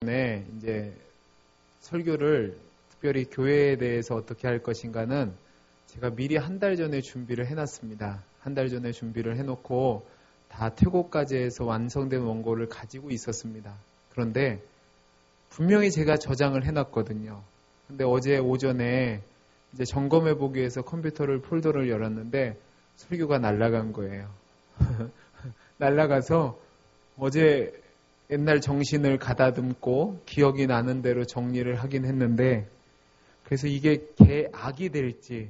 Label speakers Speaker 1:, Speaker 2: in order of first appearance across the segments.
Speaker 1: 네, 이제 설교를 특별히 교회에 대해서 어떻게 할 것인가는 제가 미리 한 달 전에 준비를 해놨습니다. 한 달 전에 준비를 해놓고 다 퇴고까지 해서 완성된 원고를 가지고 있었습니다. 그런데 분명히 제가 저장을 해놨거든요. 근데 어제 오전에 이제 점검해보기 위해서 컴퓨터를 폴더를 열었는데 설교가 날아간 거예요. 날아가서 어제 옛날 정신을 가다듬고 기억이 나는 대로 정리를 하긴 했는데, 그래서 이게 개악이 될지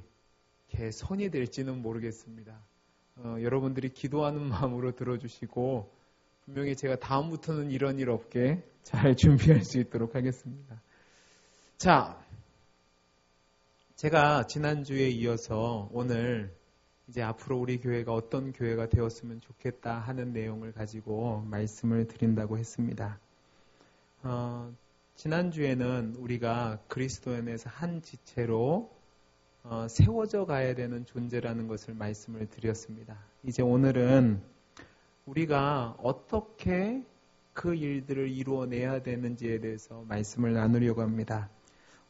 Speaker 1: 개선이 될지는 모르겠습니다. 여러분들이 기도하는 마음으로 들어주시고 분명히 제가 다음부터는 이런 일 없게 잘 준비할 수 있도록 하겠습니다. 자, 제가 지난주에 이어서 오늘 이제 앞으로 우리 교회가 어떤 교회가 되었으면 좋겠다 하는 내용을 가지고 말씀을 드린다고 했습니다. 지난주에는 우리가 그리스도 안에서 한 지체로 세워져 가야 되는 존재라는 것을 말씀을 드렸습니다. 이제 오늘은 우리가 어떻게 그 일들을 이루어내야 되는지에 대해서 말씀을 나누려고 합니다.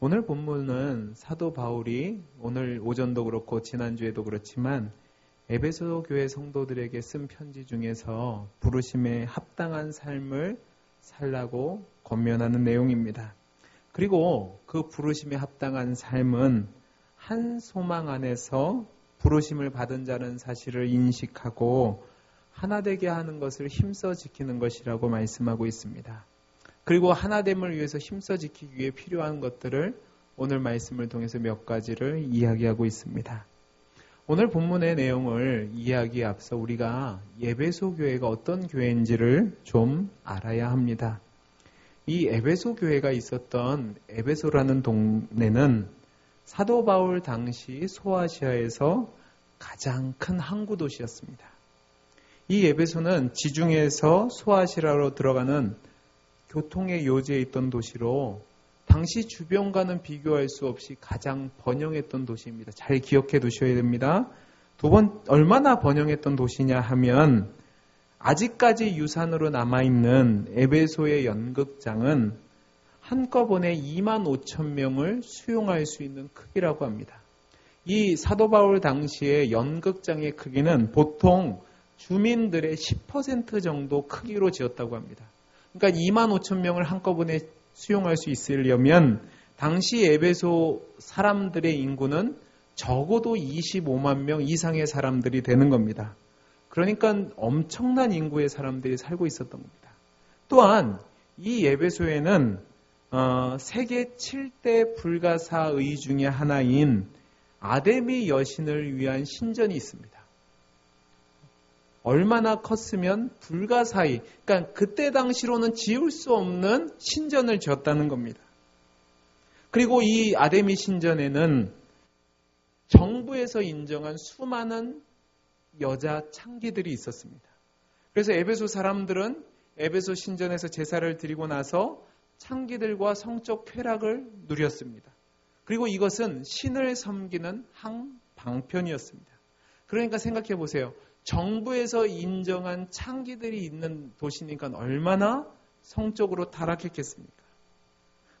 Speaker 1: 오늘 본문은 사도 바울이 오늘 오전도 그렇고 지난주에도 그렇지만 에베소 교회 성도들에게 쓴 편지 중에서 부르심에 합당한 삶을 살라고 권면하는 내용입니다. 그리고 그 부르심에 합당한 삶은 한 소망 안에서 부르심을 받은 자는 사실을 인식하고 하나 되게 하는 것을 힘써 지키는 것이라고 말씀하고 있습니다. 그리고 하나됨을 위해서 힘써 지키기 위해 필요한 것들을 오늘 말씀을 통해서 몇 가지를 이야기하고 있습니다. 오늘 본문의 내용을 이야기에 앞서 우리가 에베소 교회가 어떤 교회인지를 좀 알아야 합니다. 이 에베소 교회가 있었던 에베소라는 동네는 사도 바울 당시 소아시아에서 가장 큰 항구 도시였습니다. 이 에베소는 지중해에서 소아시아로 들어가는 교통의 요지에 있던 도시로 당시 주변과는 비교할 수 없이 가장 번영했던 도시입니다. 잘 기억해 두셔야 됩니다. 얼마나 번영했던 도시냐 하면 아직까지 유산으로 남아있는 에베소의 연극장은 한꺼번에 2만 5천 명을 수용할 수 있는 크기라고 합니다. 이 사도 바울 당시의 연극장의 크기는 보통 주민들의 10% 정도 크기로 지었다고 합니다. 그러니까 2만 5천 명을 한꺼번에 수용할 수 있으려면 당시 에베소 사람들의 인구는 적어도 25만 명 이상의 사람들이 되는 겁니다. 그러니까 엄청난 인구의 사람들이 살고 있었던 겁니다. 또한 이 에베소에는 세계 7대 불가사의 중에 하나인 아데미 여신을 위한 신전이 있습니다. 얼마나 컸으면 불가사의, 그러니까 그때 당시로는 지을 수 없는 신전을 지었다는 겁니다. 그리고 이 아데미 신전에는 정부에서 인정한 수많은 여자 창기들이 있었습니다. 그래서 에베소 사람들은 에베소 신전에서 제사를 드리고 나서 창기들과 성적 쾌락을 누렸습니다. 그리고 이것은 신을 섬기는 한 방편이었습니다. 그러니까 생각해 보세요. 정부에서 인정한 창기들이 있는 도시니까 얼마나 성적으로 타락했겠습니까?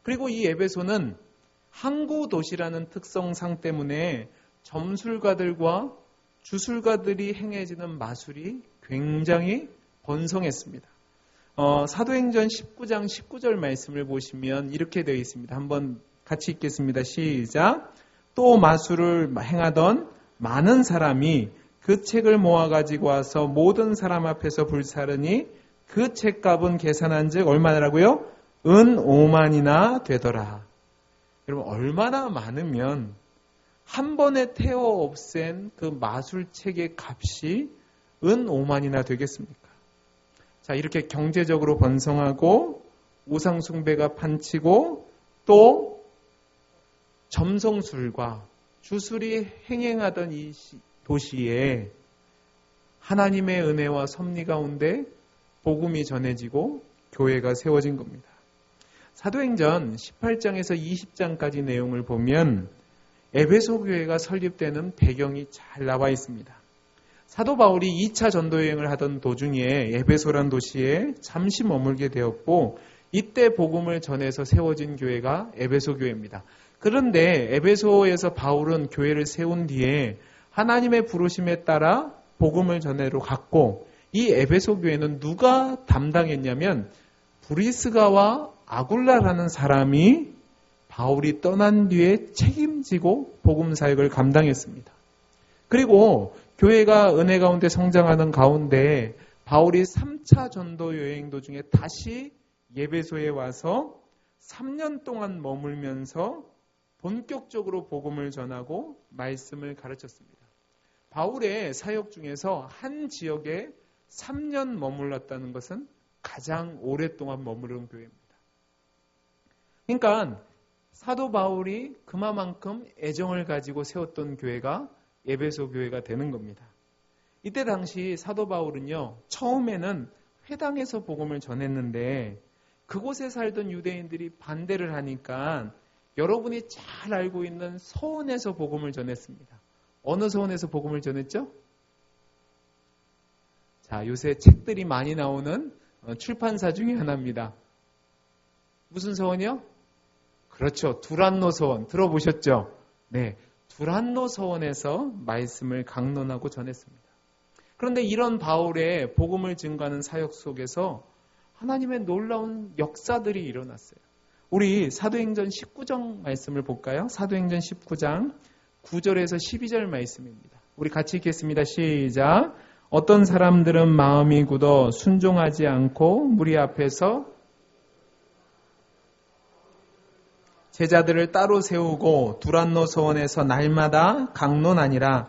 Speaker 1: 그리고 이 에베소는 항구 도시라는 특성상 때문에 점술가들과 주술가들이 행해지는 마술이 굉장히 번성했습니다. 사도행전 19장 19절 말씀을 보시면 이렇게 되어 있습니다. 한번 같이 읽겠습니다. 시작. 또 마술을 행하던 많은 사람이 그 책을 모아가지고 와서 모든 사람 앞에서 불사르니 그 책값은 계산한 즉 얼마나라고요? 은 5만이나 되더라. 여러분 얼마나 많으면 한 번에 태워 없앤 그 마술책의 값이 은 5만이나 되겠습니까? 자, 이렇게 경제적으로 번성하고 우상숭배가 판치고 또 점성술과 주술이 행행하던 이 도시에 하나님의 은혜와 섭리 가운데 복음이 전해지고 교회가 세워진 겁니다. 사도행전 18장에서 20장까지 내용을 보면 에베소 교회가 설립되는 배경이 잘 나와 있습니다. 사도 바울이 2차 전도 여행을 하던 도중에 에베소란 도시에 잠시 머물게 되었고 이때 복음을 전해서 세워진 교회가 에베소 교회입니다. 그런데 에베소에서 바울은 교회를 세운 뒤에 하나님의 부르심에 따라 복음을 전해로 갔고, 이 에베소 교회는 누가 담당했냐면 브리스가와 아굴라라는 사람이 바울이 떠난 뒤에 책임지고 복음 사역을 감당했습니다. 그리고 교회가 은혜 가운데 성장하는 가운데 바울이 3차 전도 여행 도중에 다시 에베소에 와서 3년 동안 머물면서 본격적으로 복음을 전하고 말씀을 가르쳤습니다. 바울의 사역 중에서 한 지역에 3년 머물렀다는 것은 가장 오랫동안 머무른 교회입니다. 그러니까 사도 바울이 그만큼 애정을 가지고 세웠던 교회가 에베소 교회가 되는 겁니다. 이때 당시 사도 바울은요, 처음에는 회당에서 복음을 전했는데 그곳에 살던 유대인들이 반대를 하니까 여러분이 잘 알고 있는 서원에서 복음을 전했습니다. 어느 서원에서 복음을 전했죠? 자, 요새 책들이 많이 나오는 출판사 중에 하나입니다. 무슨 서원이요? 그렇죠. 두란노 서원. 들어보셨죠? 네. 두란노 서원에서 말씀을 강론하고 전했습니다. 그런데 이런 바울의 복음을 증거하는 사역 속에서 하나님의 놀라운 역사들이 일어났어요. 우리 사도행전 19장 말씀을 볼까요? 사도행전 19장 9절에서 12절 말씀입니다. 우리 같이 읽겠습니다. 시작. 어떤 사람들은 마음이 굳어 순종하지 않고 무리 앞에서 제자들을 따로 세우고 두란노 서원에서 날마다 강론하니라.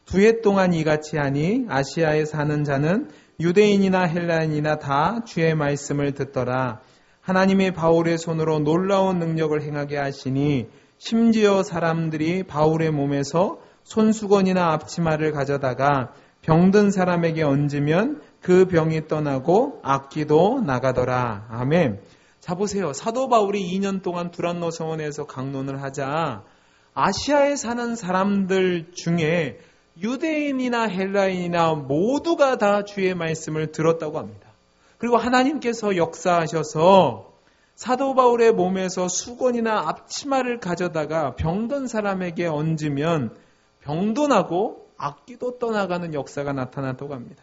Speaker 1: 2해 동안 이같이 하니 아시아에 사는 자는 유대인이나 헬라인이나 다 주의 말씀을 듣더라. 하나님이 바울의 손으로 놀라운 능력을 행하게 하시니 심지어 사람들이 바울의 몸에서 손수건이나 앞치마를 가져다가 병든 사람에게 얹으면 그 병이 떠나고 악기도 나가더라. 아멘. 자, 보세요. 사도 바울이 2년 동안 두란노 서원에서 강론을 하자 아시아에 사는 사람들 중에 유대인이나 헬라인이나 모두가 다 주의 말씀을 들었다고 합니다. 그리고 하나님께서 역사하셔서 사도 바울의 몸에서 수건이나 앞치마를 가져다가 병든 사람에게 얹으면 병도 나고 악기도 떠나가는 역사가 나타났다고 합니다.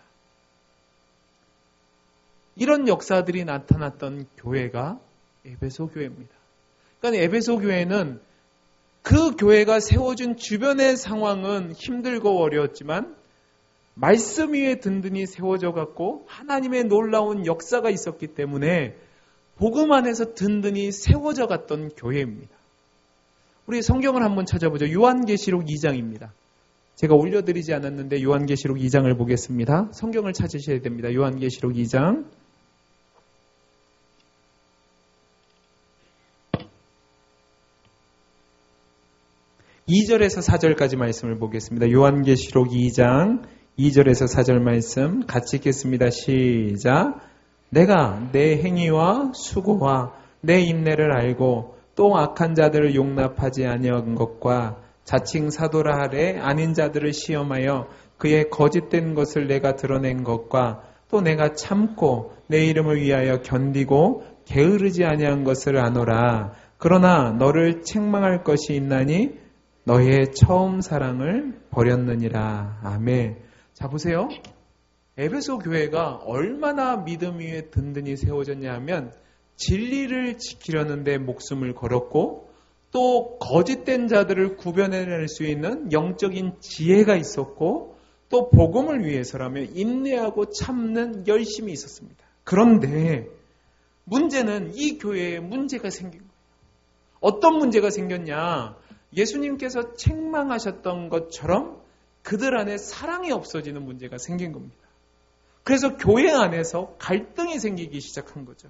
Speaker 1: 이런 역사들이 나타났던 교회가 에베소 교회입니다. 그러니까 에베소 교회는 그 교회가 세워준 주변의 상황은 힘들고 어려웠지만 말씀 위에 든든히 세워져 갖고 하나님의 놀라운 역사가 있었기 때문에 복음 안에서 든든히 세워져 갔던 교회입니다. 우리 성경을 한번 찾아보죠. 요한계시록 2장입니다. 제가 올려드리지 않았는데 요한계시록 2장을 보겠습니다. 성경을 찾으셔야 됩니다. 요한계시록 2장. (2절에서 4절까지) 말씀을 보겠습니다. 요한계시록 2장 2절에서 4절 말씀 같이 읽겠습니다. 시작. 내가 내 행위와 수고와 내 인내를 알고 또 악한 자들을 용납하지 아니한 것과 자칭 사도라 하되 아닌 자들을 시험하여 그의 거짓된 것을 내가 드러낸 것과 또 내가 참고 내 이름을 위하여 견디고 게으르지 아니한 것을 아노라. 그러나 너를 책망할 것이 있나니 너의 처음 사랑을 버렸느니라. 아멘. 자, 보세요. 에베소 교회가 얼마나 믿음 위에 든든히 세워졌냐 하면 진리를 지키려는 데 목숨을 걸었고 또 거짓된 자들을 구별해낼 수 있는 영적인 지혜가 있었고 또 복음을 위해서라면 인내하고 참는 열심이 있었습니다. 그런데 문제는 이 교회에 문제가 생긴 거예요. 어떤 문제가 생겼냐? 예수님께서 책망하셨던 것처럼 그들 안에 사랑이 없어지는 문제가 생긴 겁니다. 그래서 교회 안에서 갈등이 생기기 시작한 거죠.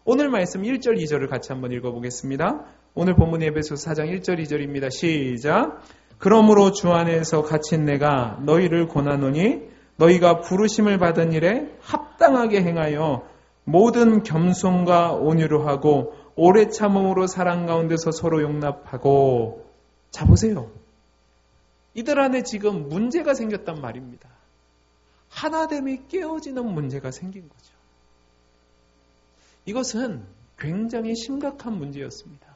Speaker 1: 오늘 말씀 1절 2절을 같이 한번 읽어보겠습니다. 오늘 본문 에베소 4장 1절 2절입니다. 시작. 그러므로 주 안에서 갇힌 내가 너희를 권하노니 너희가 부르심을 받은 일에 합당하게 행하여 모든 겸손과 온유로 하고 오래 참음으로 사랑 가운데서 서로 용납하고. 자, 보세요. 이들 안에 지금 문제가 생겼단 말입니다. 하나됨이 깨어지는 문제가 생긴 거죠. 이것은 굉장히 심각한 문제였습니다.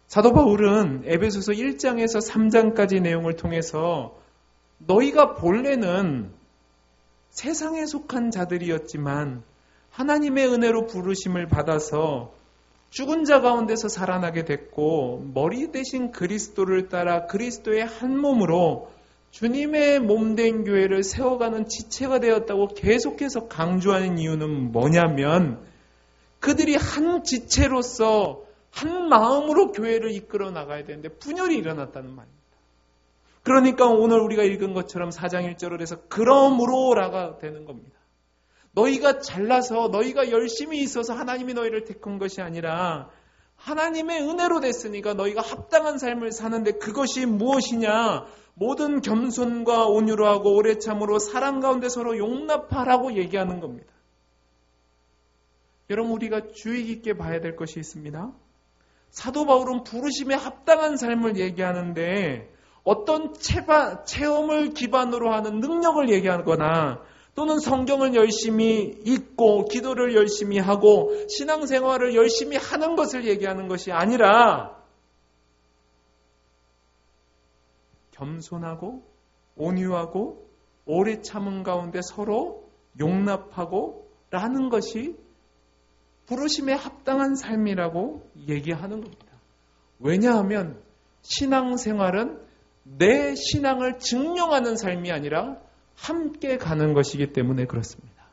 Speaker 1: 사도 바울은 에베소서 1장에서 3장까지 내용을 통해서 너희가 본래는 세상에 속한 자들이었지만 하나님의 은혜로 부르심을 받아서 죽은 자 가운데서 살아나게 됐고 머리 대신 그리스도를 따라 그리스도의 한 몸으로 주님의 몸된 교회를 세워가는 지체가 되었다고 계속해서 강조하는 이유는 뭐냐면 그들이 한 지체로서 한 마음으로 교회를 이끌어 나가야 되는데 분열이 일어났다는 말입니다. 그러니까 오늘 우리가 읽은 것처럼 4장 1절을 해서 그러므로라가 되는 겁니다. 너희가 잘나서 너희가 열심히 있어서 하나님이 너희를 택한 것이 아니라 하나님의 은혜로 됐으니까 너희가 합당한 삶을 사는데 그것이 무엇이냐? 모든 겸손과 온유로 하고 오래 참으로 사랑 가운데 서로 용납하라고 얘기하는 겁니다. 여러분 우리가 주의 깊게 봐야 될 것이 있습니다. 사도 바울은 부르심에 합당한 삶을 얘기하는데 어떤 체험을 기반으로 하는 능력을 얘기하거나 또는 성경을 열심히 읽고 기도를 열심히 하고 신앙생활을 열심히 하는 것을 얘기하는 것이 아니라 겸손하고 온유하고 오래 참은 가운데 서로 용납하고 라는 것이 부르심에 합당한 삶이라고 얘기하는 겁니다. 왜냐하면 신앙생활은 내 신앙을 증명하는 삶이 아니라 함께 가는 것이기 때문에 그렇습니다.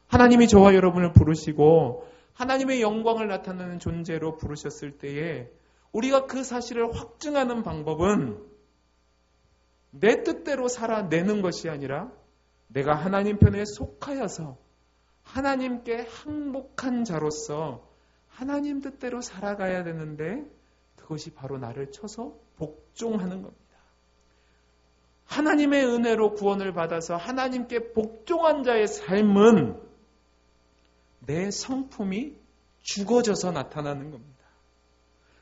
Speaker 1: 하나님이 저와 여러분을 부르시고 하나님의 영광을 나타내는 존재로 부르셨을 때에 우리가 그 사실을 확증하는 방법은 내 뜻대로 살아내는 것이 아니라 내가 하나님 편에 속하여서 하나님께 항복한 자로서 하나님 뜻대로 살아가야 되는데 그것이 바로 나를 쳐서 복종하는 겁니다. 하나님의 은혜로 구원을 받아서 하나님께 복종한 자의 삶은 내 성품이 죽어져서 나타나는 겁니다.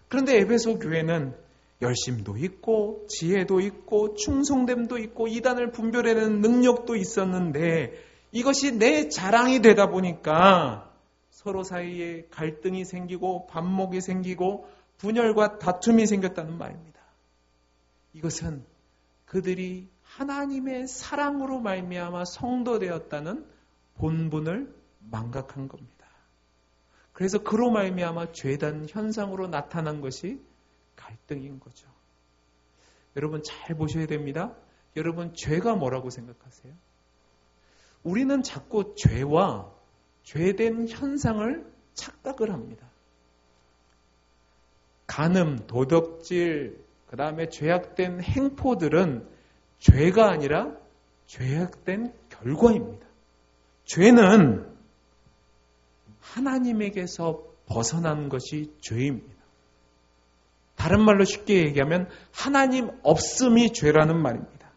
Speaker 1: 그런데 에베소 교회는 열심도 있고 지혜도 있고 충성됨도 있고 이단을 분별해내는 능력도 있었는데 이것이 내 자랑이 되다 보니까 서로 사이에 갈등이 생기고 반목이 생기고 분열과 다툼이 생겼다는 말입니다. 이것은 그들이 하나님의 사랑으로 말미암아 성도되었다는 본분을 망각한 겁니다. 그래서 그로 말미암아 죄단 현상으로 나타난 것이 갈등인 거죠. 여러분 잘 보셔야 됩니다. 여러분 죄가 뭐라고 생각하세요? 우리는 자꾸 죄와 죄된 현상을 착각을 합니다. 간음, 도덕질, 그 다음에 죄악된 행포들은 죄가 아니라 죄악된 결과입니다. 죄는 하나님에게서 벗어난 것이 죄입니다. 다른 말로 쉽게 얘기하면 하나님 없음이 죄라는 말입니다.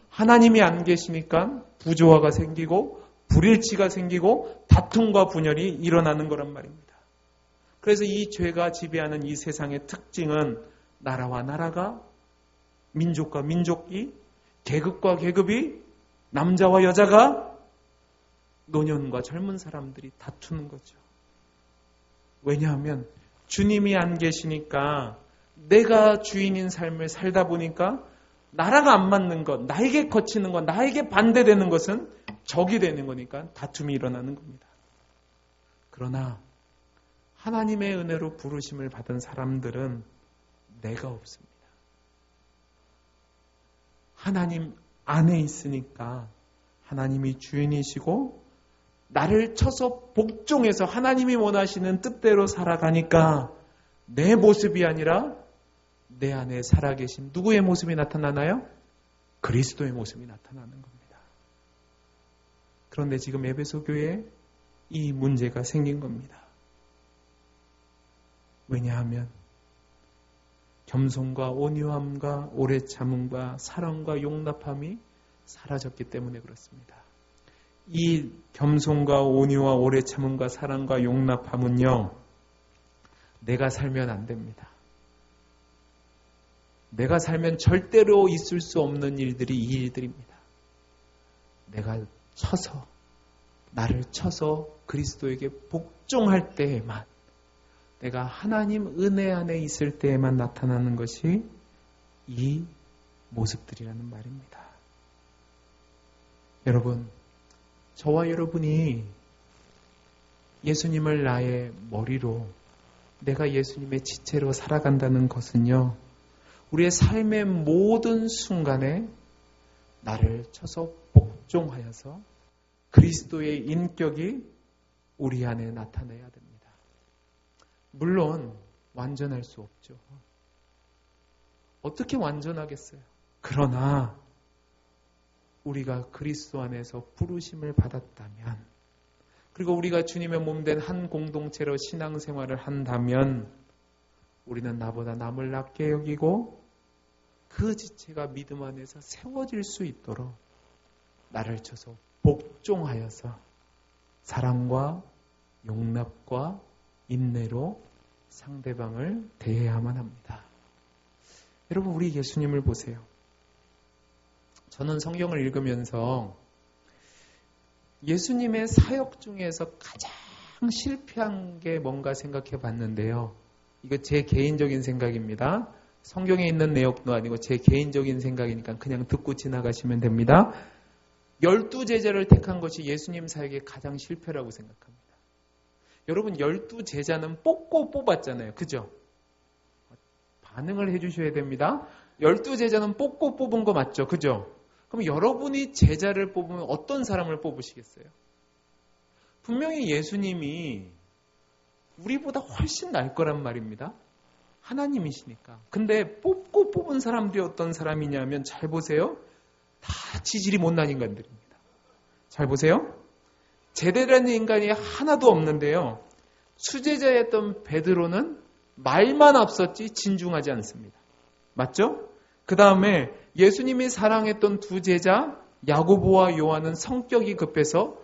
Speaker 1: 하나님이 안 계시니까 부조화가 생기고 불일치가 생기고 다툼과 분열이 일어나는 거란 말입니다. 그래서 이 죄가 지배하는 이 세상의 특징은 나라와 나라가, 민족과 민족이, 계급과 계급이, 남자와 여자가, 노년과 젊은 사람들이 다투는 거죠. 왜냐하면 주님이 안 계시니까 내가 주인인 삶을 살다 보니까 나라가 안 맞는 것, 나에게 거치는 것, 나에게 반대되는 것은 적이 되는 거니까 다툼이 일어나는 겁니다. 그러나 하나님의 은혜로 부르심을 받은 사람들은 내가 없습니다. 하나님 안에 있으니까 하나님이 주인이시고 나를 쳐서 복종해서 하나님이 원하시는 뜻대로 살아가니까 내 모습이 아니라 내 안에 살아계신 누구의 모습이 나타나나요? 그리스도의 모습이 나타나는 겁니다. 그런데 지금 에베소 교회에 이 문제가 생긴 겁니다. 왜냐하면 겸손과 온유함과 오래 참음과 사랑과 용납함이 사라졌기 때문에 그렇습니다. 이 겸손과 온유와 오래 참음과 사랑과 용납함은요, 내가 살면 안 됩니다. 내가 살면 절대로 있을 수 없는 일들이 이 일들입니다. 내가 쳐서 나를 쳐서 그리스도에게 복종할 때에만, 내가 하나님 은혜 안에 있을 때에만 나타나는 것이 이 모습들이라는 말입니다. 여러분, 저와 여러분이 예수님을 나의 머리로, 내가 예수님의 지체로 살아간다는 것은요, 우리의 삶의 모든 순간에 나를 쳐서 복종하여서 그리스도의 인격이 우리 안에 나타나야 됩니다. 물론 완전할 수 없죠. 어떻게 완전하겠어요? 그러나 우리가 그리스도 안에서 부르심을 받았다면, 그리고 우리가 주님의 몸된 한 공동체로 신앙생활을 한다면 우리는 나보다 남을 낮게 여기고 그 지체가 믿음 안에서 세워질 수 있도록 나를 쳐서 복종하여서 사랑과 용납과 인내로 상대방을 대해야만 합니다. 여러분, 우리 예수님을 보세요. 저는 성경을 읽으면서 예수님의 사역 중에서 가장 실패한 게 뭔가 생각해 봤는데요. 이거 제 개인적인 생각입니다. 성경에 있는 내용도 아니고 제 개인적인 생각이니까 그냥 듣고 지나가시면 됩니다. 12제자를 택한 것이 예수님 사역의 가장 실패라고 생각합니다. 여러분, 12제자는 뽑고 뽑았잖아요. 그죠? 반응을 해주셔야 됩니다. 12제자는 뽑고 뽑은 거 맞죠? 그죠? 그럼 여러분이 제자를 뽑으면 어떤 사람을 뽑으시겠어요? 분명히 예수님이 우리보다 훨씬 날 거란 말입니다. 하나님이시니까. 근데 뽑고 뽑은 사람들이 어떤 사람이냐면, 잘 보세요. 다 지질이 못난 인간들입니다. 잘 보세요. 제대로 된 인간이 하나도 없는데요. 수제자였던 베드로는 말만 앞섰지 진중하지 않습니다. 맞죠? 그 다음에 예수님이 사랑했던 두 제자 야고보와 요한은 성격이 급해서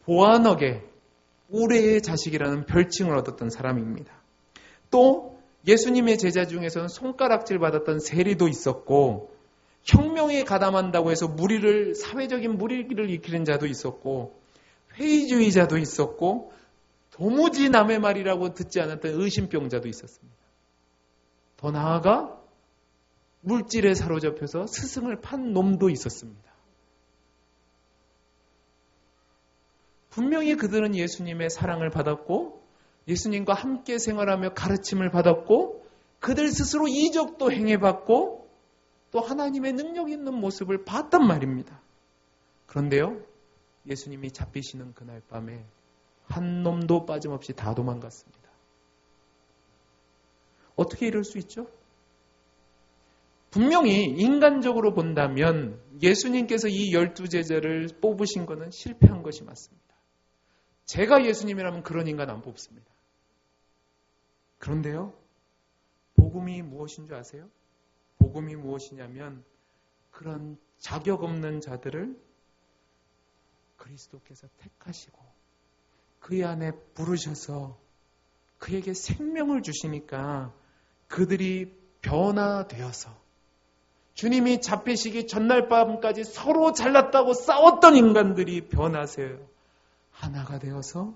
Speaker 1: 보아너게, 우레의 자식이라는 별칭을 얻었던 사람입니다. 또 예수님의 제자 중에서는 손가락질 받았던 세리도 있었고, 혁명에 가담한다고 해서 사회적인 무리를 일으키는 자도 있었고, 회의주의자도 있었고, 도무지 남의 말이라고 듣지 않았던 의심병자도 있었습니다. 더 나아가 물질에 사로잡혀서 스승을 판 놈도 있었습니다. 분명히 그들은 예수님의 사랑을 받았고 예수님과 함께 생활하며 가르침을 받았고 그들 스스로 이적도 행해봤고 또 하나님의 능력 있는 모습을 봤단 말입니다. 그런데요, 예수님이 잡히시는 그날 밤에 한 놈도 빠짐없이 다 도망갔습니다. 어떻게 이럴 수 있죠? 분명히 인간적으로 본다면 예수님께서 이 12제자를 뽑으신 것은 실패한 것이 맞습니다. 제가 예수님이라면 그런 인간 안 뽑습니다. 그런데요, 복음이 무엇인 줄 아세요? 복음이 무엇이냐면 그런 자격 없는 자들을 그리스도께서 택하시고 그 안에 부르셔서 그에게 생명을 주시니까 그들이 변화되어서 주님이 잡히시기 전날 밤까지 서로 잘났다고 싸웠던 인간들이 변화하세요. 하나가 되어서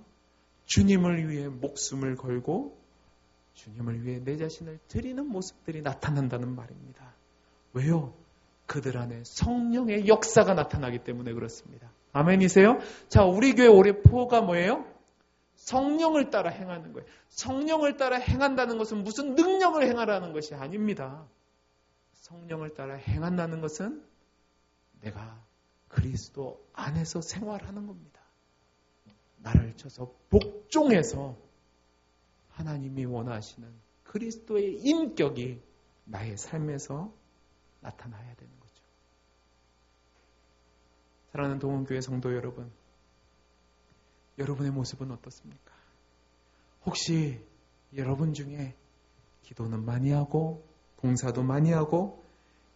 Speaker 1: 주님을 위해 목숨을 걸고 주님을 위해 내 자신을 드리는 모습들이 나타난다는 말입니다. 왜요? 그들 안에 성령의 역사가 나타나기 때문에 그렇습니다. 아멘이세요? 자, 우리 교회 올해 포가 뭐예요? 성령을 따라 행하는 거예요. 성령을 따라 행한다는 것은 무슨 능력을 행하라는 것이 아닙니다. 성령을 따라 행한다는 것은 내가 그리스도 안에서 생활하는 겁니다. 나를 쳐서 복종해서 하나님이 원하시는 그리스도의 인격이 나의 삶에서 나타나야 되는 거죠. 사랑하는 동원교회 성도 여러분, 여러분의 모습은 어떻습니까? 혹시 여러분 중에 기도는 많이 하고 봉사도 많이 하고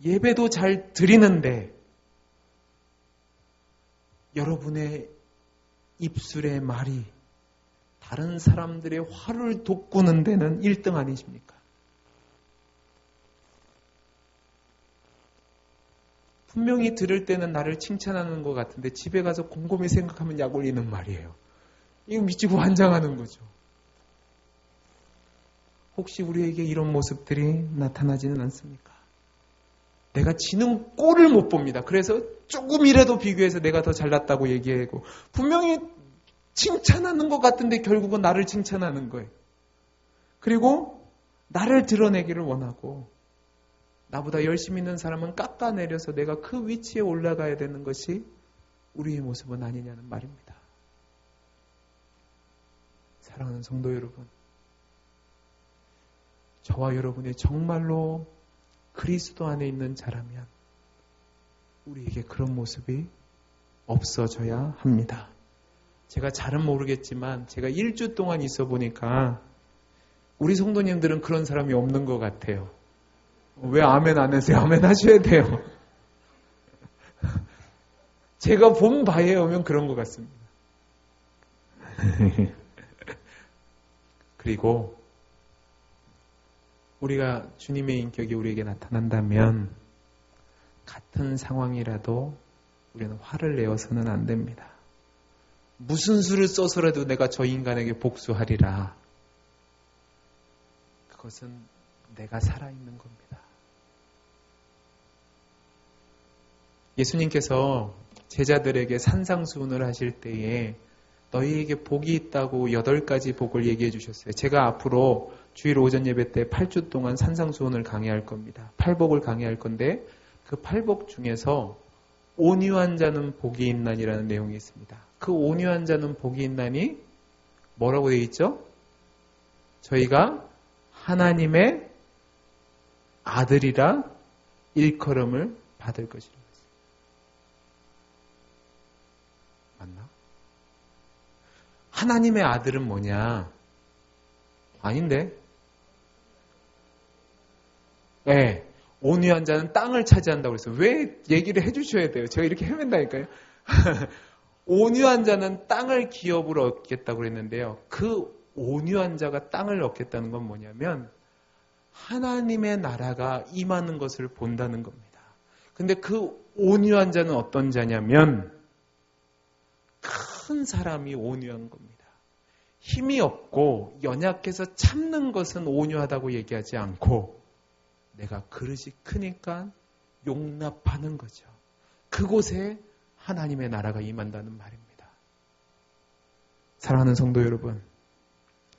Speaker 1: 예배도 잘 드리는데 여러분의 입술의 말이 다른 사람들의 화를 돋구는 데는 1등 아니십니까? 분명히 들을 때는 나를 칭찬하는 것 같은데 집에 가서 곰곰이 생각하면 약 올리는 말이에요. 이거 미치고 환장하는 거죠. 혹시 우리에게 이런 모습들이 나타나지는 않습니까? 내가 지는 꼴을 못 봅니다. 그래서 조금이라도 비교해서 내가 더 잘났다고 얘기하고 분명히 칭찬하는 것 같은데 결국은 나를 칭찬하는 거예요. 그리고 나를 드러내기를 원하고 나보다 열심히 있는 사람은 깎아내려서 내가 그 위치에 올라가야 되는 것이 우리의 모습은 아니냐는 말입니다. 사랑하는 성도 여러분, 저와 여러분이 정말로 그리스도 안에 있는 자라면 우리에게 그런 모습이 없어져야 합니다. 제가 잘은 모르겠지만 제가 1주 동안 있어 보니까 우리 성도님들은 그런 사람이 없는 것 같아요. 왜 아멘 안 하세요? 아멘 하셔야 돼요. 제가 본 바에 오면 그런 것 같습니다. 그리고 우리가 주님의 인격이 우리에게 나타난다면 같은 상황이라도 우리는 화를 내어서는 안 됩니다. 무슨 수를 써서라도 내가 저 인간에게 복수하리라. 그것은 내가 살아있는 겁니다. 예수님께서 제자들에게 산상수훈을 하실 때에 너희에게 복이 있다고 8가지 복을 얘기해 주셨어요. 제가 앞으로 주일 오전 예배 때 8주 동안 산상수훈을 강의할 겁니다. 8복을 강의할 건데 그 8복 중에서 온유한 자는 복이 있나니라는 내용이 있습니다. 그 온유한 자는 복이 있나니 뭐라고 되어 있죠? 저희가 하나님의 아들이라 일컬음을 받을 것이라고 했어요. 맞나? 하나님의 아들은 뭐냐? 아닌데? 네. 온유한 자는 땅을 차지한다고 그랬어요. 왜 얘기를 해주셔야 돼요? 제가 이렇게 헤맨다니까요. 온유한 자는 땅을 기업으로 얻겠다고 그랬는데요. 그 온유한 자가 땅을 얻겠다는 건 뭐냐면 하나님의 나라가 임하는 것을 본다는 겁니다. 근데 그 온유한 자는 어떤 자냐면 큰 사람이 온유한 겁니다. 힘이 없고 연약해서 참는 것은 온유하다고 얘기하지 않고 내가 그릇이 크니까 용납하는 거죠. 그곳에 하나님의 나라가 임한다는 말입니다. 사랑하는 성도 여러분,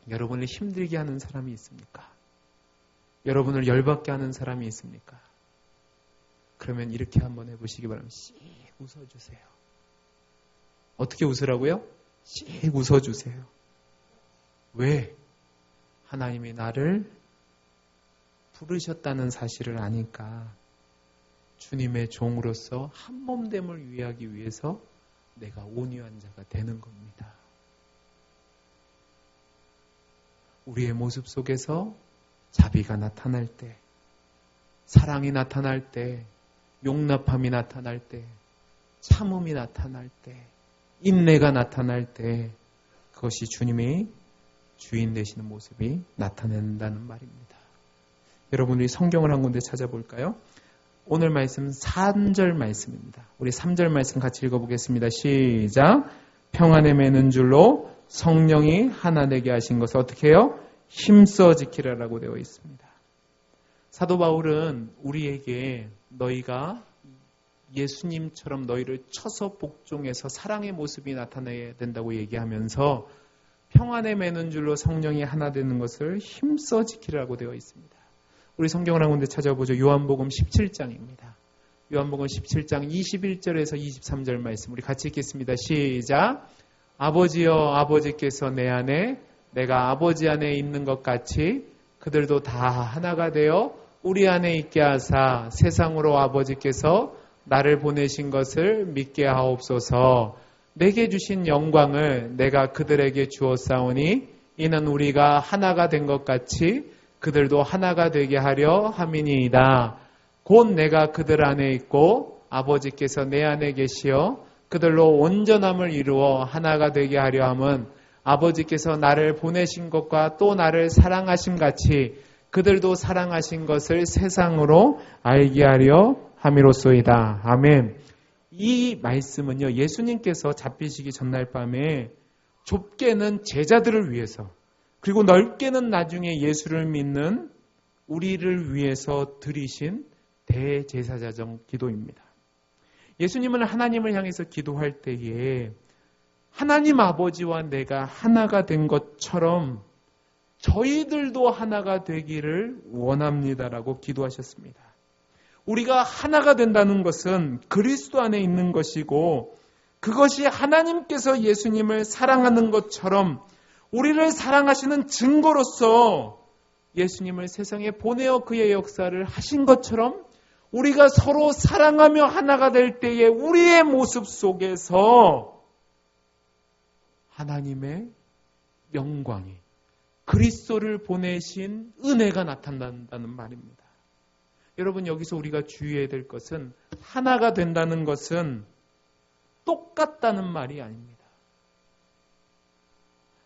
Speaker 1: 여러분을 힘들게 하는 사람이 있습니까? 여러분을 열받게 하는 사람이 있습니까? 그러면 이렇게 한번 해보시기 바랍니다. 씩 웃어주세요. 어떻게 웃으라고요? 씩 웃어주세요. 왜? 하나님이 나를 부르셨다는 사실을 아니까 주님의 종으로서 한 몸됨을 위하기 위해서 내가 온유한 자가 되는 겁니다. 우리의 모습 속에서 자비가 나타날 때, 사랑이 나타날 때, 용납함이 나타날 때, 참음이 나타날 때, 인내가 나타날 때 그것이 주님의 주인 되시는 모습이 나타낸다는 말입니다. 여러분, 우리 성경을 한 군데 찾아볼까요? 오늘 말씀 3절 말씀입니다. 우리 3절 말씀 같이 읽어보겠습니다. 시작. 평안에 매는 줄로 성령이 하나 되게 하신 것을 어떻게 해요? 힘써 지키라라고 되어 있습니다. 사도 바울은 우리에게 너희가 예수님처럼 너희를 쳐서 복종해서 사랑의 모습이 나타나야 된다고 얘기하면서 평안에 매는 줄로 성령이 하나 되는 것을 힘써 지키라고 되어 있습니다. 우리 성경을 한 군데 찾아보죠. 요한복음 17장입니다. 요한복음 17장 21절에서 23절 말씀 우리 같이 읽겠습니다. 시작. 아버지여, 아버지께서 내 안에 내가 아버지 안에 있는 것 같이 그들도 다 하나가 되어 우리 안에 있게 하사 세상으로 아버지께서 나를 보내신 것을 믿게 하옵소서. 내게 주신 영광을 내가 그들에게 주었사오니 이는 우리가 하나가 된 것 같이 그들도 하나가 되게 하려 함이니이다. 곧 내가 그들 안에 있고 아버지께서 내 안에 계시어 그들로 온전함을 이루어 하나가 되게 하려 함은 아버지께서 나를 보내신 것과 또 나를 사랑하심 같이 그들도 사랑하신 것을 세상으로 알게 하려 함이로소이다. 아멘. 이 말씀은요, 예수님께서 잡히시기 전날 밤에 좁게는 제자들을 위해서, 그리고 넓게는 나중에 예수를 믿는 우리를 위해서 드리신 대제사장 기도입니다. 예수님은 하나님을 향해서 기도할 때에 하나님 아버지와 내가 하나가 된 것처럼 저희들도 하나가 되기를 원합니다라고 기도하셨습니다. 우리가 하나가 된다는 것은 그리스도 안에 있는 것이고, 그것이 하나님께서 예수님을 사랑하는 것처럼 우리를 사랑하시는 증거로서 예수님을 세상에 보내어 그의 역사를 하신 것처럼 우리가 서로 사랑하며 하나가 될 때에 우리의 모습 속에서 하나님의 영광이, 그리스도를 보내신 은혜가 나타난다는 말입니다. 여러분, 여기서 우리가 주의해야 될 것은 하나가 된다는 것은 똑같다는 말이 아닙니다.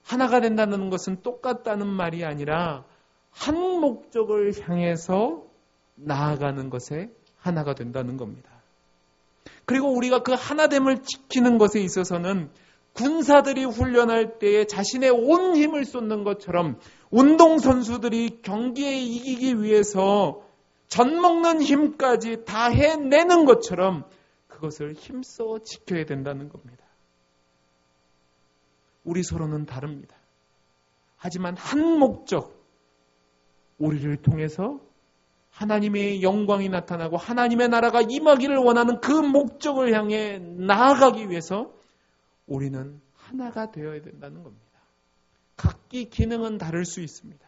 Speaker 1: 하나가 된다는 것은 똑같다는 말이 아니라 한 목적을 향해서 나아가는 것에 하나가 된다는 겁니다. 그리고 우리가 그 하나됨을 지키는 것에 있어서는 군사들이 훈련할 때에 자신의 온 힘을 쏟는 것처럼 운동선수들이 경기에 이기기 위해서 젖먹는 힘까지 다 해내는 것처럼 그것을 힘써 지켜야 된다는 겁니다. 우리 서로는 다릅니다. 하지만 한 목적, 우리를 통해서 하나님의 영광이 나타나고 하나님의 나라가 임하기를 원하는 그 목적을 향해 나아가기 위해서 우리는 하나가 되어야 된다는 겁니다. 각기 기능은 다를 수 있습니다.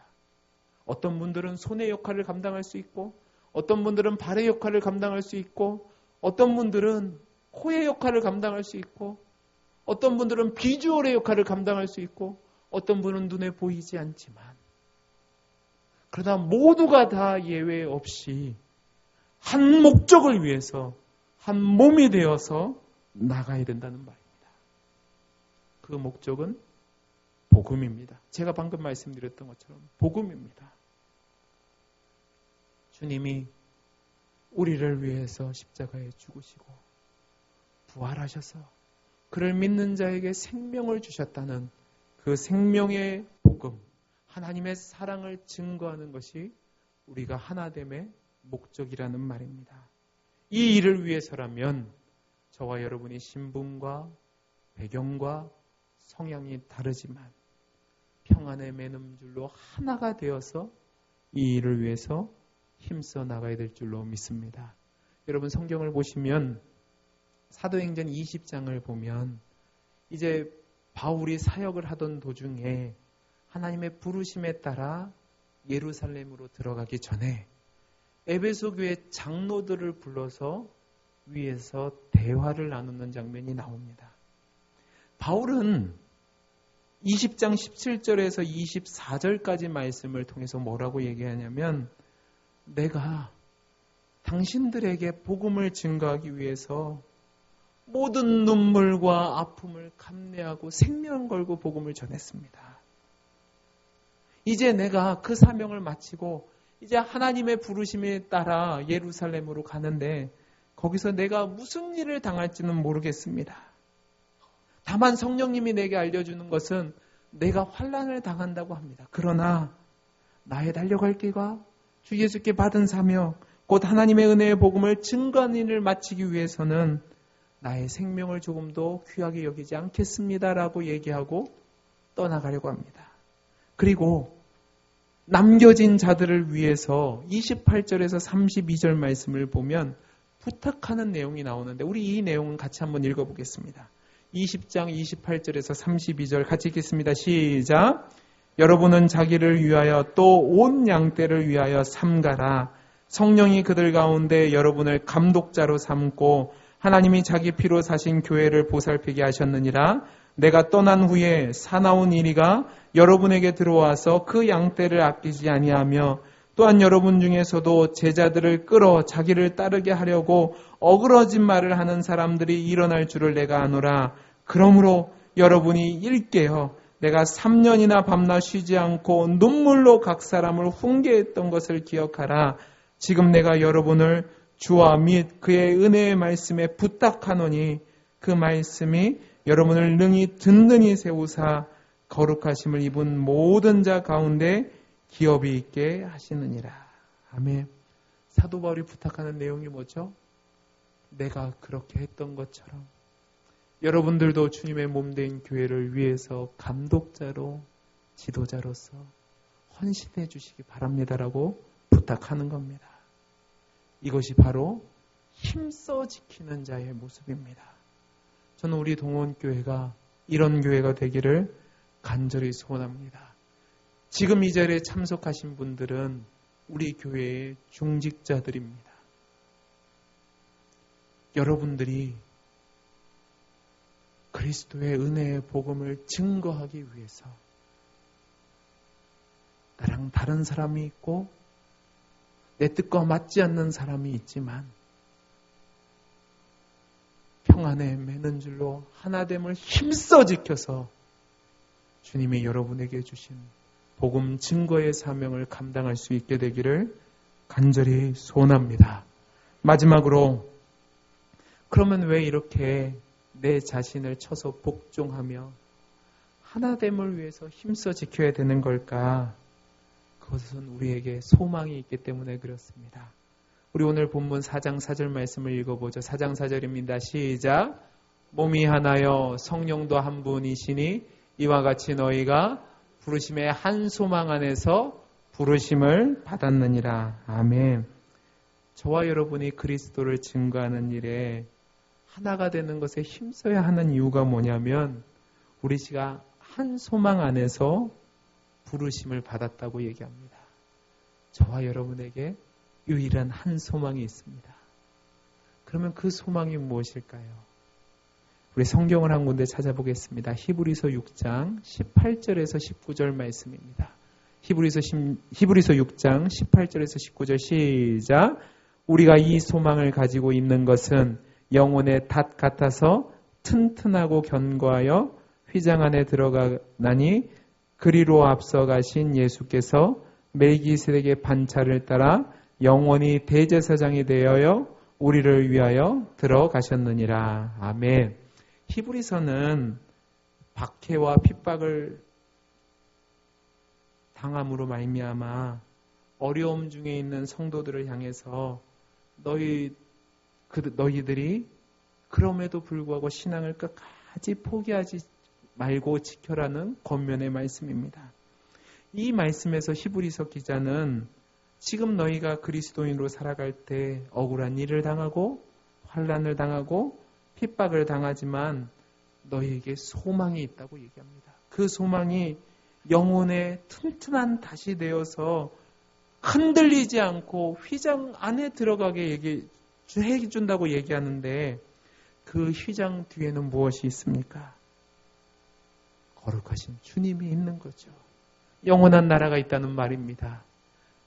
Speaker 1: 어떤 분들은 손의 역할을 감당할 수 있고, 어떤 분들은 발의 역할을 감당할 수 있고, 어떤 분들은 코의 역할을 감당할 수 있고, 어떤 분들은 비주얼의 역할을 감당할 수 있고, 어떤 분은 눈에 보이지 않지만, 그러나 모두가 다 예외 없이 한 목적을 위해서 한 몸이 되어서 나가야 된다는 말입니다. 그 목적은 복음입니다. 제가 방금 말씀드렸던 것처럼 복음입니다. 주님이 우리를 위해서 십자가에 죽으시고 부활하셔서 그를 믿는 자에게 생명을 주셨다는 그 생명의 복음, 하나님의 사랑을 증거하는 것이 우리가 하나됨의 목적이라는 말입니다. 이 일을 위해서라면 저와 여러분이 신분과 배경과 성향이 다르지만 평안의 맨음줄로 하나가 되어서 이 일을 위해서 힘써 나가야 될 줄로 믿습니다. 여러분, 성경을 보시면 사도행전 20장을 보면 이제 바울이 사역을 하던 도중에 하나님의 부르심에 따라 예루살렘으로 들어가기 전에 에베소 교회 장로들을 불러서 위에서 대화를 나누는 장면이 나옵니다. 바울은 20장 17절에서 24절까지 말씀을 통해서 뭐라고 얘기하냐면, 내가 당신들에게 복음을 증거하기 위해서 모든 눈물과 아픔을 감내하고 생명 걸고 복음을 전했습니다. 이제 내가 그 사명을 마치고 이제 하나님의 부르심에 따라 예루살렘으로 가는데 거기서 내가 무슨 일을 당할지는 모르겠습니다. 다만 성령님이 내게 알려주는 것은 내가 환난을 당한다고 합니다. 그러나 나의 달려갈 길과 주 예수께 받은 사명, 곧 하나님의 은혜의 복음을 증거하는 일을 마치기 위해서는 나의 생명을 조금도 귀하게 여기지 않겠습니다라고 얘기하고 떠나가려고 합니다. 그리고 남겨진 자들을 위해서 28절에서 32절 말씀을 보면 부탁하는 내용이 나오는데 우리 이 내용은 같이 한번 읽어보겠습니다. 20장 28절에서 32절 같이 읽겠습니다. 시작. 여러분은 자기를 위하여 또 온 양떼를 위하여 삼가라. 성령이 그들 가운데 여러분을 감독자로 삼고 하나님이 자기 피로 사신 교회를 보살피게 하셨느니라. 내가 떠난 후에 사나운 이리가 여러분에게 들어와서 그 양떼를 아끼지 아니하며 또한 여러분 중에서도 제자들을 끌어 자기를 따르게 하려고 어그러진 말을 하는 사람들이 일어날 줄을 내가 아노라. 그러므로 여러분이 일깨어 내가 3년이나 밤낮 쉬지 않고 눈물로 각 사람을 훈계했던 것을 기억하라. 지금 내가 여러분을 주와 및 그의 은혜의 말씀에 부탁하노니 그 말씀이 여러분을 능히 든든히 세우사 거룩하심을 입은 모든 자 가운데 기업이 있게 하시느니라. 아멘. 사도 바울이 부탁하는 내용이 뭐죠? 내가 그렇게 했던 것처럼 여러분들도 주님의 몸된 교회를 위해서 감독자로 지도자로서 헌신해 주시기 바랍니다라고 부탁하는 겁니다. 이것이 바로 힘써 지키는 자의 모습입니다. 저는 우리 동원교회가 이런 교회가 되기를 간절히 소원합니다. 지금 이 자리에 참석하신 분들은 우리 교회의 중직자들입니다. 여러분들이 그리스도의 은혜의 복음을 증거하기 위해서 나랑 다른 사람이 있고 내 뜻과 맞지 않는 사람이 있지만 평안에 매는 줄로 하나됨을 힘써 지켜서 주님이 여러분에게 주신 복음 증거의 사명을 감당할 수 있게 되기를 간절히 소원합니다. 마지막으로 그러면 왜 이렇게 내 자신을 쳐서 복종하며 하나됨을 위해서 힘써 지켜야 되는 걸까? 그것은 우리에게 소망이 있기 때문에 그렇습니다. 우리 오늘 본문 4장 4절 말씀을 읽어보죠. 4장 4절입니다. 시작. 몸이 하나여 성령도 한 분이시니 이와 같이 너희가 부르심의 한 소망 안에서 부르심을 받았느니라. 아멘. 저와 여러분이 그리스도를 증거하는 일에 하나가 되는 것에 힘써야 하는 이유가 뭐냐면 우리 씨가 한 소망 안에서 부르심을 받았다고 얘기합니다. 저와 여러분에게 유일한 한 소망이 있습니다. 그러면 그 소망이 무엇일까요? 우리 성경을 한 군데 찾아보겠습니다. 히브리서 6장 18절에서 19절 말씀입니다. 히브리서 6장 18절에서 19절 시작. 우리가 이 소망을 가지고 있는 것은 영혼의 닷 같아서 튼튼하고 견고하여 휘장 안에 들어가나니 그리로 앞서 가신 예수께서 멜기세덱의 반차를 따라 영원히 대제사장이 되어요 우리를 위하여 들어가셨느니라. 아멘. 히브리서는 박해와 핍박을 당함으로 말미암아 어려움 중에 있는 성도들을 향해서 너희들이 그럼에도 불구하고 신앙을 끝까지 포기하지 말고 지켜라는 권면의 말씀입니다. 이 말씀에서 히브리서 기자는 지금 너희가 그리스도인으로 살아갈 때 억울한 일을 당하고 환난을 당하고 핍박을 당하지만 너희에게 소망이 있다고 얘기합니다. 그 소망이 영혼의 튼튼한 닷이 되어서 흔들리지 않고 휘장 안에 들어가게 해준다고 얘기하는데 그 휘장 뒤에는 무엇이 있습니까? 거룩하신 주님이 있는 거죠. 영원한 나라가 있다는 말입니다.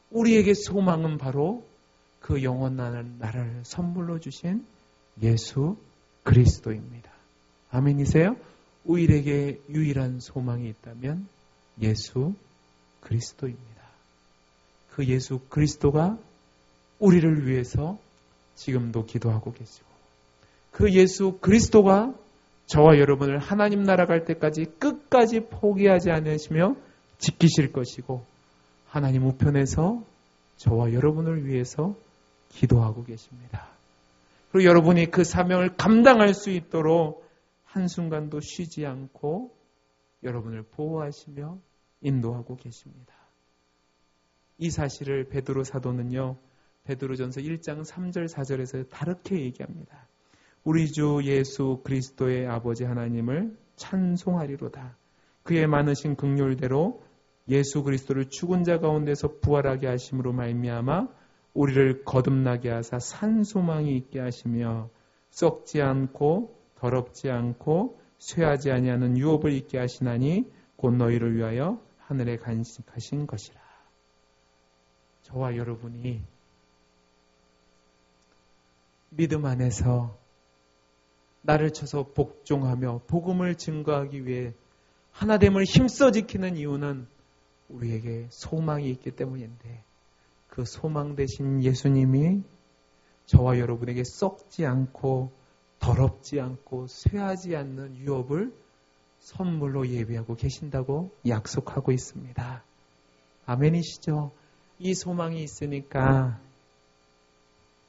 Speaker 1: 우리에게 소망은 바로 그 영원한 나라를 선물로 주신 예수 그리스도입니다. 아멘이세요? 우리에게 유일한 소망이 있다면 예수 그리스도입니다. 그 예수 그리스도가 우리를 위해서 지금도 기도하고 계시고 그 예수 그리스도가 저와 여러분을 하나님 나라 갈 때까지 끝까지 포기하지 않으시며 지키실 것이고 하나님 우편에서 저와 여러분을 위해서 기도하고 계십니다. 그리고 여러분이 그 사명을 감당할 수 있도록 한순간도 쉬지 않고 여러분을 보호하시며 인도하고 계십니다. 이 사실을 베드로 사도는요. 베드로전서 1장 3절 4절에서 다르게 얘기합니다. 우리 주 예수 그리스도의 아버지 하나님을 찬송하리로다. 그의 많으신 긍휼대로 예수 그리스도를 죽은 자 가운데서 부활하게 하심으로 말미암아 우리를 거듭나게 하사 산 소망이 있게 하시며 썩지 않고 더럽지 않고 쇠하지 아니하는 유업을 있게 하시나니 곧 너희를 위하여 하늘에 간직하신 것이라. 저와 여러분이 믿음 안에서 나를 쳐서 복종하며 복음을 증거하기 위해 하나됨을 힘써 지키는 이유는 우리에게 소망이 있기 때문인데 그 소망 되신 예수님이 저와 여러분에게 썩지 않고 더럽지 않고 쇠하지 않는 유업을 선물로 예비하고 계신다고 약속하고 있습니다. 아멘이시죠? 이 소망이 있으니까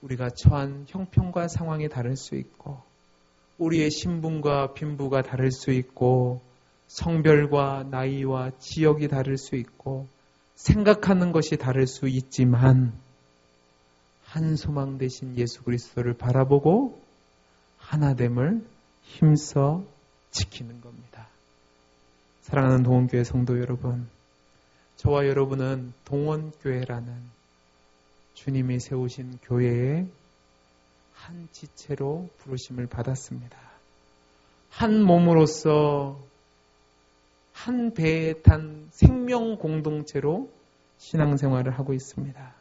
Speaker 1: 우리가 처한 형편과 상황이 다를 수 있고 우리의 신분과 빈부가 다를 수 있고 성별과 나이와 지역이 다를 수 있고 생각하는 것이 다를 수 있지만 한 소망 되신 예수 그리스도를 바라보고 하나됨을 힘써 지키는 겁니다. 사랑하는 동원교회 성도 여러분, 저와 여러분은 동원교회라는 주님이 세우신 교회의 한 지체로 부르심을 받았습니다. 한 몸으로서 한 배에 탄 생명 공동체로 신앙생활을 하고 있습니다.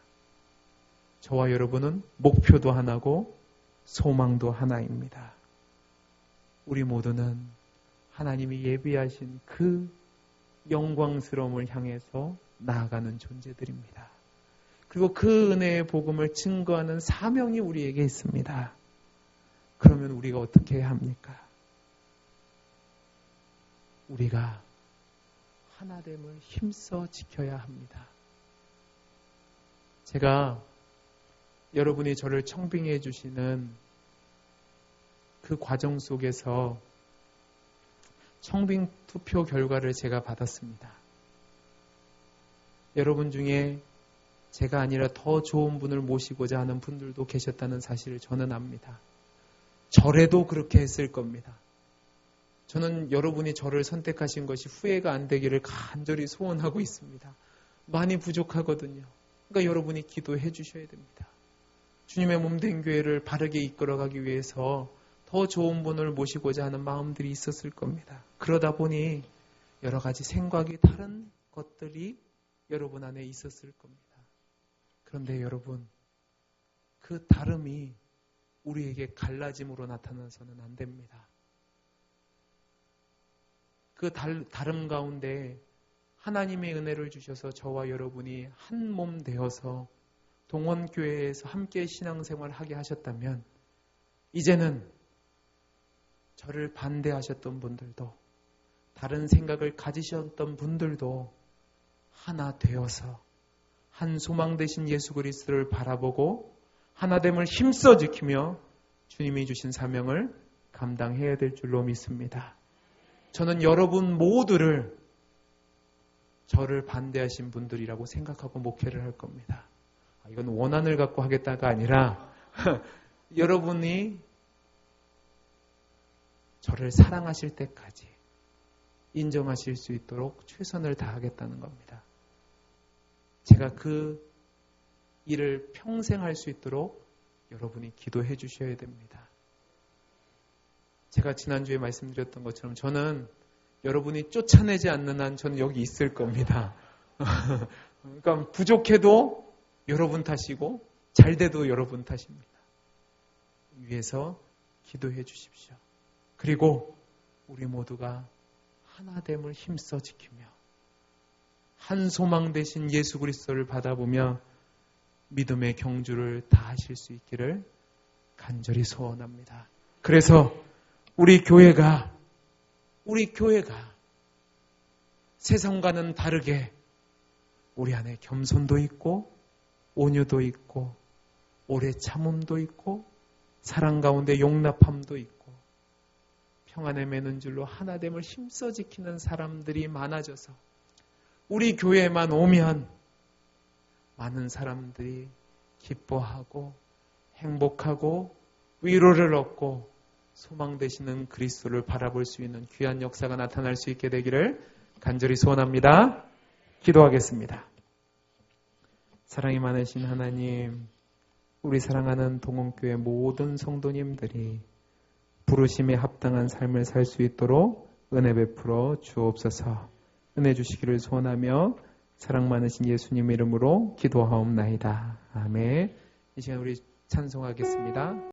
Speaker 1: 저와 여러분은 목표도 하나고 소망도 하나입니다. 우리 모두는 하나님이 예비하신 그 영광스러움을 향해서 나아가는 존재들입니다. 그리고 그 은혜의 복음을 증거하는 사명이 우리에게 있습니다. 그러면 우리가 어떻게 해야 합니까? 우리가 하나됨을 힘써 지켜야 합니다. 제가 여러분이 저를 청빙해 주시는 그 과정 속에서 청빙 투표 결과를 제가 받았습니다. 여러분 중에 제가 아니라 더 좋은 분을 모시고자 하는 분들도 계셨다는 사실을 저는 압니다. 저래도 그렇게 했을 겁니다. 저는 여러분이 저를 선택하신 것이 후회가 안 되기를 간절히 소원하고 있습니다. 많이 부족하거든요. 그러니까 여러분이 기도해 주셔야 됩니다. 주님의 몸된 교회를 바르게 이끌어가기 위해서 더 좋은 분을 모시고자 하는 마음들이 있었을 겁니다. 그러다 보니 여러 가지 생각이 다른 것들이 여러분 안에 있었을 겁니다. 그런데 여러분, 그 다름이 우리에게 갈라짐으로 나타나서는 안 됩니다. 그 다름 가운데 하나님의 은혜를 주셔서 저와 여러분이 한 몸 되어서 동원교회에서 함께 신앙생활을 하게 하셨다면 이제는 저를 반대하셨던 분들도 다른 생각을 가지셨던 분들도 하나 되어서 한 소망 되신 예수 그리스도를 바라보고 하나됨을 힘써 지키며 주님이 주신 사명을 감당해야 될 줄로 믿습니다. 저는 여러분 모두를 저를 반대하신 분들이라고 생각하고 목회를 할 겁니다. 이건 원한을 갖고 하겠다가 아니라 여러분이 저를 사랑하실 때까지 인정하실 수 있도록 최선을 다하겠다는 겁니다. 제가 그 일을 평생 할 수 있도록 여러분이 기도해 주셔야 됩니다. 제가 지난주에 말씀드렸던 것처럼 저는 여러분이 쫓아내지 않는 한 저는 여기 있을 겁니다. 그러니까 부족해도 여러분 탓이고 잘 돼도 여러분 탓입니다. 위해서 기도해 주십시오. 그리고 우리 모두가 하나됨을 힘써 지키며 한 소망 되신 예수 그리스도를 받아보며 믿음의 경주를 다하실 수 있기를 간절히 소원합니다. 그래서 우리 교회가 세상과는 다르게 우리 안에 겸손도 있고 온유도 있고 오래 참음도 있고 사랑 가운데 용납함도 있고 평안에 매는 줄로 하나됨을 힘써 지키는 사람들이 많아져서 우리 교회에만 오면 많은 사람들이 기뻐하고 행복하고 위로를 얻고 소망 되시는 그리스도를 바라볼 수 있는 귀한 역사가 나타날 수 있게 되기를 간절히 소원합니다. 기도하겠습니다. 사랑이 많으신 하나님, 우리 사랑하는 동원교회 모든 성도님들이 부르심에 합당한 삶을 살 수 있도록 은혜 베풀어 주옵소서. 은혜 주시기를 소원하며 사랑 많으신 예수님 이름으로 기도하옵나이다. 아멘. 이 시간 우리 찬송하겠습니다.